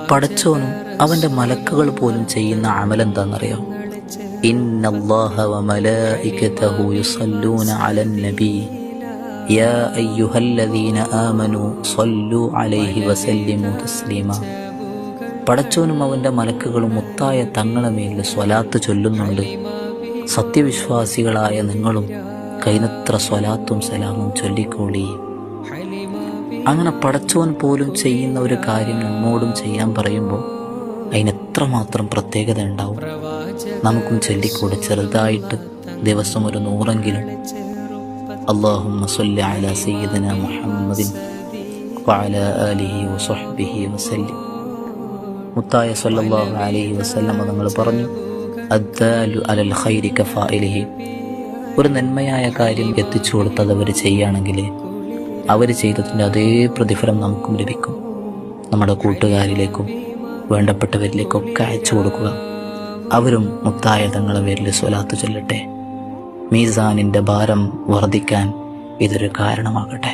പടച്ചോനും അവന്റെ മലക്കുകൾ പോലും ചെയ്യുന്ന അമലെന്താണെന്നറിയോ? ഇന്നല്ലാഹ വമലായികതഹു യുസല്ലൂന അലൻ നബി യാ അയ്യുഹല്ലദീന ആമനൂ സ്വല്ലൂ അലൈഹി വസല്ലിമൂ തസ്ലീമാ. പടച്ചോനും അവന്റെ മലക്കുകളും മുത്തായ തങ്ങളുടെ മേൽ സ്വലാത്ത് ചൊല്ലുന്നുണ്ട്. സത്യവിശ്വാസികളായ നിങ്ങളും കൈനത്ര സ്വലാത്തും സലാമും ചൊല്ലിക്കോളി. അങ്ങനെ പടച്ചോൻ പോലും ചെയ്യുന്ന ഒരു കാര്യം നമ്മോടും ചെയ്യാൻ പറയുമ്പോൾ അതിനെത്രമാത്രം പ്രത്യേകത ഉണ്ടാവും. നമുക്കും ചൊല്ലിക്കൂടെ ചെറുതായിട്ട് ദിവസം ഒരു 100എങ്കിലും അല്ലാഹുമ്മ സ്വല്ലി അലാ സയ്യിദിനാ മുഹമ്മദിൻ വഅലാ ആലിഹി വസഹ്ബിഹി വസല്ലം. മുത്തായ സ്വല്ലല്ലാഹു അലൈഹി വസല്ലം തങ്ങൾ പറഞ്ഞു, അദ്ദാലു അലൽ ഖൈരി കഫാഇലിഹി. ഒരു നന്മയായ കാര്യം എത്തിച്ചു കൊടുത്തത് അവർ ചെയ്യുകയാണെങ്കിൽ അവർ ചെയ്തതിൻ്റെ അതേ പ്രതിഫലം നമുക്കും ലഭിക്കും. നമ്മുടെ കൂട്ടുകാരിലേക്കും വേണ്ടപ്പെട്ടവരിലേക്കൊക്കെ അയച്ചു കൊടുക്കുക. അവരും മുത്തായ തങ്ങളുടെ പേരിൽ സ്വലാത്ത് ചൊല്ലട്ടെ. മീസാനിൻ്റെ ഭാരം വർദ്ധിക്കാൻ ഇതൊരു കാരണമാകട്ടെ.